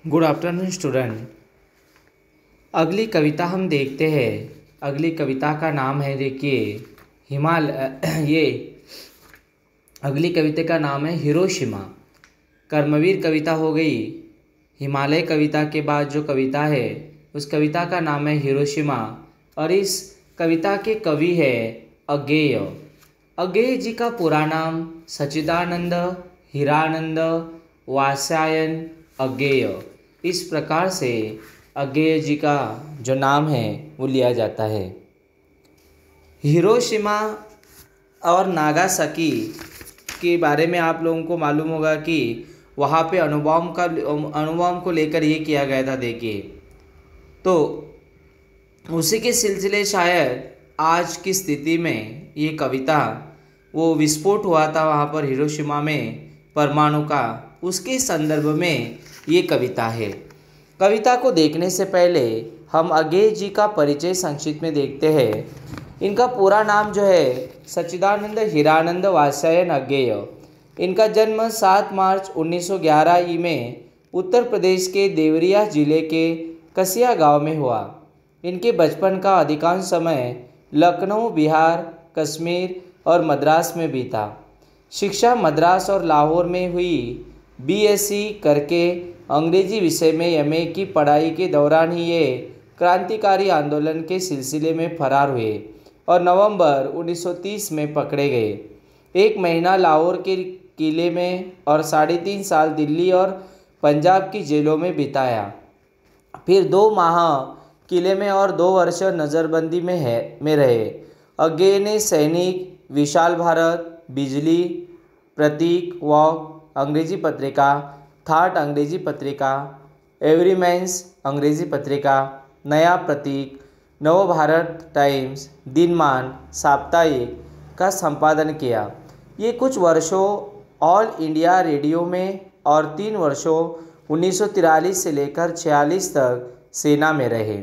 Good afternoon student. अगली कविता हम देखते हैं। अगली कविता का नाम है, देखिए, ये अगली कविता का नाम है हिरोशिमा। कर्मवीर कविता हो गई। हिमालय कविता के बाद जो कविता है उस कविता का नाम है हिरोशिमा, और इस कविता के कवि है अज्ञेय। अज्ञेय जी का पूरा नाम सच्चिदानंद हीरानंद वात्स्यायन अज्ञेय। इस प्रकार से अज्ञेय जी का जो नाम है वो लिया जाता है। हिरोशिमा और नागासाकी के बारे में आप लोगों को मालूम होगा कि वहाँ पे अणुबॉम्ब को लेकर ये किया गया था। देखिए, तो उसी के सिलसिले शायद आज की स्थिति में ये कविता, वो विस्फोट हुआ था वहाँ पर हिरोशिमा में परमाणु का, उसके संदर्भ में ये कविता है। कविता को देखने से पहले हम अज्ञेय जी का परिचय संक्षिप्त में देखते हैं। इनका पूरा नाम जो है सच्चिदानंद हीरानंद वात्स्यायन अज्ञेय। इनका जन्म 7 मार्च 1911 ई में उत्तर प्रदेश के देवरिया जिले के कसिया गांव में हुआ। इनके बचपन का अधिकांश समय लखनऊ, बिहार, कश्मीर और मद्रास में बीता। शिक्षा मद्रास और लाहौर में हुई। बीएससी करके अंग्रेजी विषय में एमए की पढ़ाई के दौरान ही ये क्रांतिकारी आंदोलन के सिलसिले में फरार हुए और नवंबर 1930 में पकड़े गए। 1 महीना लाहौर के किले में और 3.5 साल दिल्ली और पंजाब की जेलों में बिताया। फिर 2 माह किले में और 2 वर्ष नज़रबंदी में रहे। अज्ञेय ने सैनिक, विशाल भारत, बिजली, प्रतीक, वॉक अंग्रेजी पत्रिका, थाट अंग्रेजी पत्रिका, एवरीमैन्स अंग्रेजी पत्रिका, नया प्रतीक, नवभारत टाइम्स, दिनमान साप्ताहिक का संपादन किया। ये कुछ वर्षों ऑल इंडिया रेडियो में और 3 वर्षों 1943 से लेकर 46 तक सेना में रहे।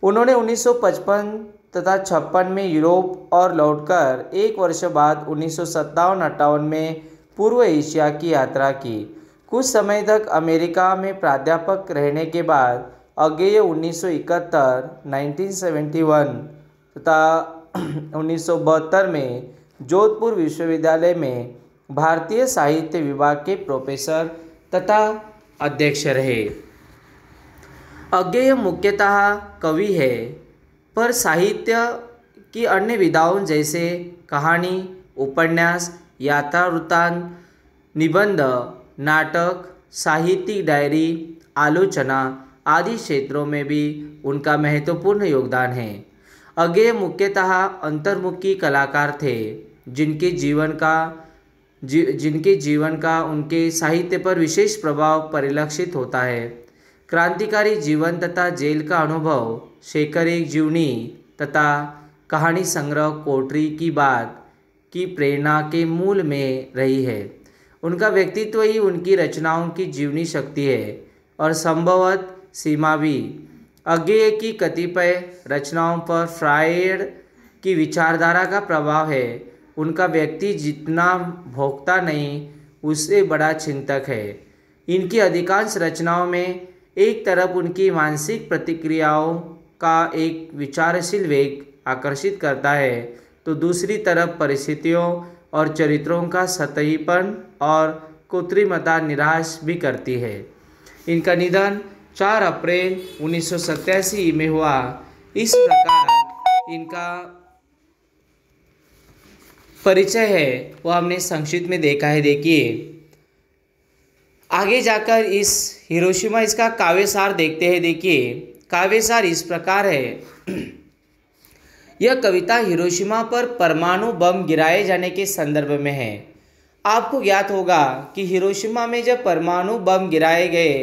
उन्होंने 1955 तथा 56 में यूरोप और लौटकर 1 वर्ष बाद 1957-58 में पूर्व एशिया की यात्रा की। कुछ समय तक अमेरिका में प्राध्यापक रहने के बाद अज्ञेय 1971, 1971 तथा 1972 में जोधपुर विश्वविद्यालय में भारतीय साहित्य विभाग के प्रोफेसर तथा अध्यक्ष रहे। अज्ञेय मुख्यतः कवि है, पर साहित्य की अन्य विधाओं जैसे कहानी, उपन्यास, यात्रा वृत्तांत, निबंध, नाटक, साहित्यिक डायरी, आलोचना आदि क्षेत्रों में भी उनका महत्वपूर्ण योगदान है। अज्ञेय मुख्यतः अंतर्मुखी कलाकार थे, जिनके जीवन का उनके साहित्य पर विशेष प्रभाव परिलक्षित होता है। क्रांतिकारी जीवन तथा जेल का अनुभव, शेखर जीवनी तथा कहानी संग्रह कोठरी की बात की प्रेरणा के मूल में रही है। उनका व्यक्तित्व ही उनकी रचनाओं की जीवनी शक्ति है और संभवतः सीमा भी। अज्ञेय की कतिपय रचनाओं पर फ्रायड की विचारधारा का प्रभाव है। उनका व्यक्ति जितना भोगता नहीं, उससे बड़ा चिंतक है। इनकी अधिकांश रचनाओं में एक तरफ उनकी मानसिक प्रतिक्रियाओं का एक विचारशील वेग आकर्षित करता है, तो दूसरी तरफ परिस्थितियों और चरित्रों का सतहीपन और कृत्रिमता निराश भी करती है। इनका निधन 4 अप्रैल 1987 में हुआ। इस प्रकार इनका परिचय है वो हमने संक्षिप्त में देखा है। देखिए, आगे जाकर इस हिरोशिमा, इसका काव्यसार देखते हैं। देखिए, काव्यसार इस प्रकार है। यह कविता हिरोशिमा पर परमाणु बम गिराए जाने के संदर्भ में है। आपको ज्ञात होगा कि हिरोशिमा में जब परमाणु बम गिराए गए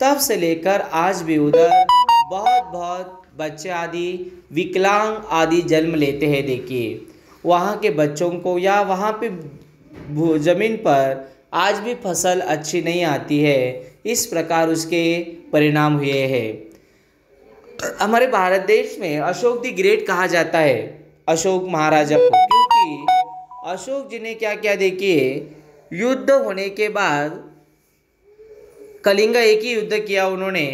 तब से लेकर आज भी उधर बहुत बच्चे आदि विकलांग आदि जन्म लेते हैं। देखिए, वहाँ के बच्चों को या वहाँ पे ज़मीन पर आज भी फसल अच्छी नहीं आती है। इस प्रकार उसके परिणाम हुए हैं। हमारे भारत देश में अशोक द ग्रेट कहा जाता है अशोक महाराजा को, क्योंकि अशोक जी ने क्या किया, देखिए, युद्ध होने के बाद कलिंग एक ही युद्ध किया उन्होंने,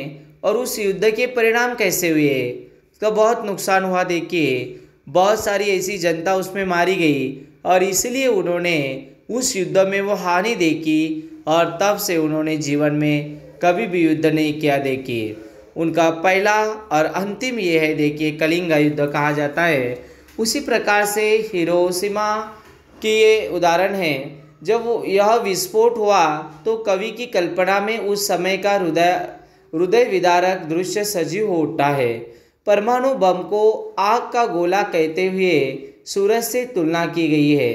और उस युद्ध के परिणाम कैसे हुए, तो बहुत नुकसान हुआ। देखिए बहुत सारी ऐसी जनता उसमें मारी गई, और इसलिए उन्होंने उस युद्ध में वो हानि देखी, और तब से उन्होंने जीवन में कभी भी युद्ध नहीं किया। देखिए उनका पहला और अंतिम ये है, देखिए कलिंग युद्ध कहा जाता है। उसी प्रकार से हिरोशिमा की ये उदाहरण है। जब वो यह विस्फोट हुआ तो कवि की कल्पना में उस समय का हृदय विदारक दृश्य सजीव हो उठा है। परमाणु बम को आग का गोला कहते हुए सूरज से तुलना की गई है,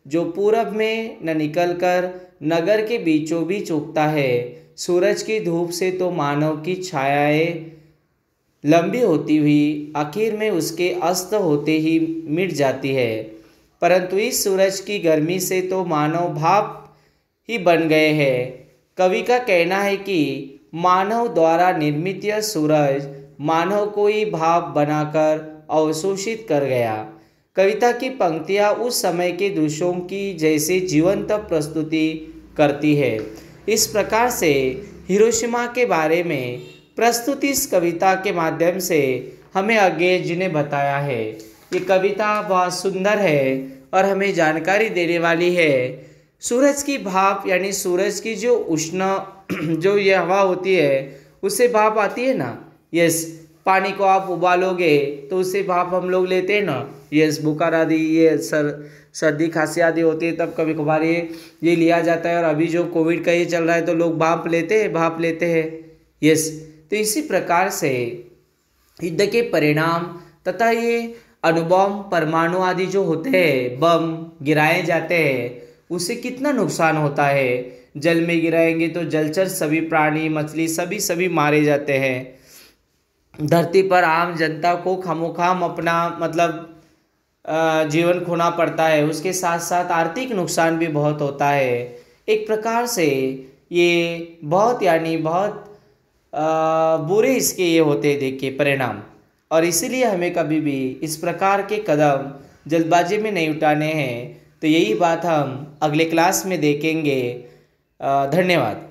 जो पूरब में न निकलकर नगर के बीचों बीच उगता है। सूरज की धूप से तो मानव की छायाएं लंबी होती हुई आखिर में उसके अस्त होते ही मिट जाती है, परंतु इस सूरज की गर्मी से तो मानव भाप ही बन गए हैं। कवि का कहना है कि मानव द्वारा निर्मित यह सूरज मानव को ही भाप बनाकर अवशोषित कर गया। कविता की पंक्तियाँ उस समय के दृश्यों की जैसे जीवंत प्रस्तुति करती है। इस प्रकार से हिरोशिमा के बारे में प्रस्तुति इस कविता के माध्यम से हमें अंग्रेज जी ने बताया है। ये कविता बहुत सुंदर है और हमें जानकारी देने वाली है। सूरज की भाप यानी सूरज की जो उष्ण जो ये हवा होती है उससे भाप आती है ना। यस, पानी को आप उबालोगे तो उससे भाप हम लोग लेते हैं ना। यस, बुखार आदि ये सर्दी खांसी आदि होती है तब कभी कभार ये लिया जाता है। और अभी जो कोविड का ये चल रहा है तो लोग भाप लेते हैं। यस, तो इसी प्रकार से युद्ध के परिणाम तथा ये अणुबॉम्ब परमाणु आदि जो होते हैं, बम गिराए जाते हैं, उससे कितना नुकसान होता है। जल में गिराएंगे तो जलचर सभी प्राणी मछली सभी मारे जाते हैं। धरती पर आम जनता को खामोखाम अपना जीवन खोना पड़ता है। उसके साथ साथ आर्थिक नुकसान भी बहुत होता है। एक प्रकार से ये बहुत बुरे इसके ये होते हैं देखिए परिणाम। और इसीलिए हमें कभी भी इस प्रकार के कदम जल्दबाजी में नहीं उठाने हैं। तो यही बात हम अगले क्लास में देखेंगे। धन्यवाद।